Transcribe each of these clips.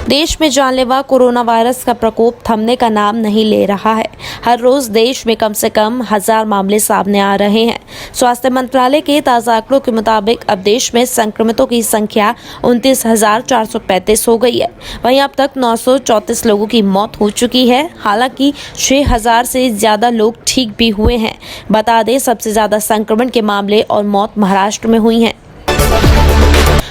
देश में जानलेवा कोरोना वायरस का प्रकोप थमने का नाम नहीं ले रहा है। हर रोज देश में कम से कम 1000 मामले सामने आ रहे हैं। स्वास्थ्य मंत्रालय के ताज़ा आंकड़ों के मुताबिक अब देश में संक्रमितों की संख्या 29,435 हो गई है। वहीं अब तक 934 लोगों की मौत हो चुकी है। हालांकि 6000 से ज्यादा लोग ठीक भी हुए हैं। बता दें, सबसे ज्यादा संक्रमण के मामले और मौत महाराष्ट्र में हुई हैं।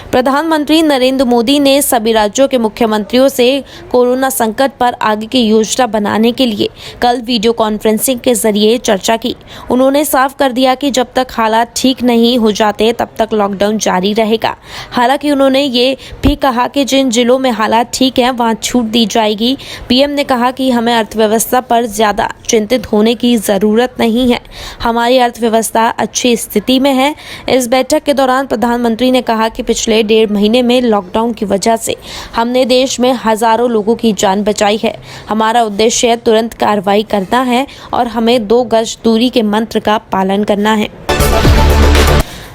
प्रधानमंत्री नरेंद्र मोदी ने सभी राज्यों के मुख्यमंत्रियों से कोरोना संकट पर आगे की योजना बनाने के लिए कल वीडियो कॉन्फ्रेंसिंग के जरिए चर्चा की। उन्होंने साफ कर दिया कि जब तक हालात ठीक नहीं हो जाते तब तक लॉकडाउन जारी रहेगा। हालांकि उन्होंने ये भी कहा कि जिन जिलों में हालात ठीक हैं वहां छूट दी जाएगी। पीएम ने कहा कि हमें अर्थव्यवस्था पर ज्यादा चिंतित होने की जरूरत नहीं है। हमारी अर्थव्यवस्था अच्छी स्थिति में है। इस बैठक के दौरान प्रधानमंत्री ने कहा कि पिछले 1.5 महीने में लॉकडाउन की वजह से हमने देश में हजारों लोगों की जान बचाई है। हमारा उद्देश्य तुरंत कार्रवाई करना है और हमें 2 गज दूरी के मंत्र का पालन करना है।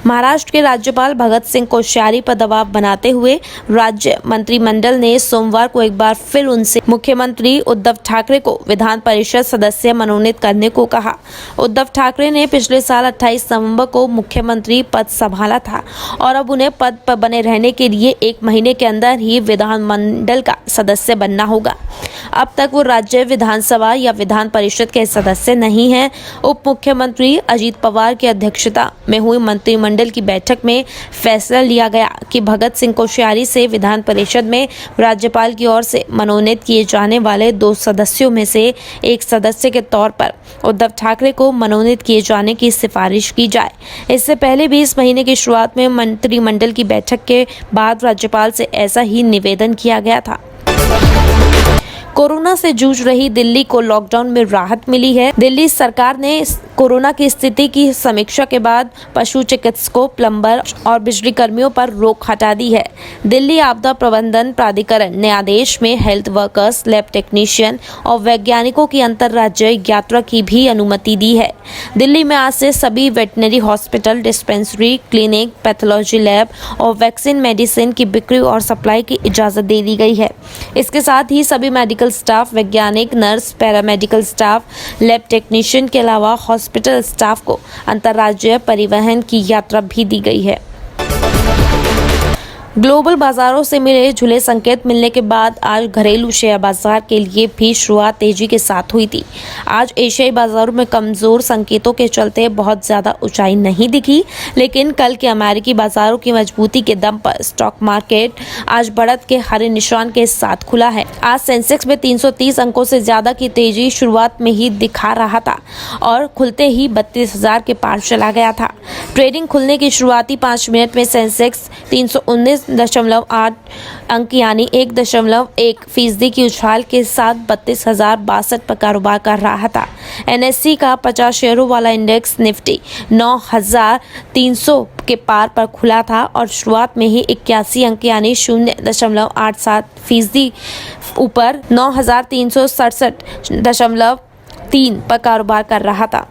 महाराष्ट्र के राज्यपाल भगत सिंह कोश्यारी पर दबाव बनाते हुए राज्य मंत्रिमंडल ने सोमवार को एक बार फिर उनसे मुख्यमंत्री उद्धव ठाकरे को विधान परिषद सदस्य मनोनीत करने को कहा। उद्धव ठाकरे ने पिछले साल 28 नवंबर को मुख्यमंत्री पद संभाला था और अब उन्हें पद पर बने रहने के लिए 1 महीने के अंदर ही विधानमंडल का सदस्य बनना होगा। अब तक वो राज्य विधानसभा या विधान परिषद के सदस्य नहीं हैं। उप मुख्यमंत्री अजीत पवार की अध्यक्षता में हुई मंत्रिमंडल की बैठक में फैसला लिया गया कि भगत सिंह कोश्यारी से विधान परिषद में राज्यपाल की ओर से मनोनीत किए जाने वाले 2 सदस्यों में से एक सदस्य के तौर पर उद्धव ठाकरे को मनोनीत किए जाने की सिफारिश की जाए। इससे पहले भी इस महीने की शुरुआत में मंत्रिमंडल की बैठक के बाद राज्यपाल से ऐसा ही निवेदन किया गया था। कोरोना से जूझ रही दिल्ली को लॉकडाउन में राहत मिली है। दिल्ली सरकार ने कोरोना की स्थिति की समीक्षा के बाद पशु चिकित्सकों, प्लम्बर और बिजली कर्मियों पर रोक हटा दी है। दिल्ली आपदा प्रबंधन प्राधिकरण ने आदेश में हेल्थ वर्कर्स, लैब टेक्नीशियन और वैज्ञानिकों की अंतर्राज्य यात्रा की भी अनुमति दी है। दिल्ली में आज से सभी veterinary hospital, dispensary, clinic, pathology lab और वैक्सीन मेडिसिन की बिक्री और सप्लाई की इजाजत दे दी गई है। इसके साथ ही सभी मेडिकल स्टाफ, वैज्ञानिक, nurse, paramedical staff, lab technician के अलावा हॉस्पिटल स्टाफ को अंतर्राज्यीय परिवहन की यात्रा भी दी गई है। ग्लोबल बाजारों से मिले झूले संकेत मिलने के बाद आज घरेलू शेयर बाजार के लिए भी शुरुआत तेजी के साथ हुई थी। आज एशियाई बाजारों में कमजोर संकेतों के चलते बहुत ज्यादा ऊंचाई नहीं दिखी, लेकिन कल के अमेरिकी बाजारों की मजबूती के दम पर स्टॉक मार्केट आज बढ़त के हरे निशान के साथ खुला है। आज सेंसेक्स में 330 अंकों से ज्यादा की तेजी शुरुआत में ही दिखा रहा था और खुलते ही 32,000 के पार चला गया था। ट्रेडिंग खुलने की शुरुआती 5 मिनट में सेंसेक्स 319.8 अंक यानी 1.1% की उछाल के साथ 32,062 पर कारोबार कर रहा था। एनएससी का 50 शेयरों वाला इंडेक्स निफ्टी 9,300 के पार पर खुला था और शुरुआत में ही 81 अंक यानी 0.87% ऊपर 9,367.3 पर कारोबार कर रहा था।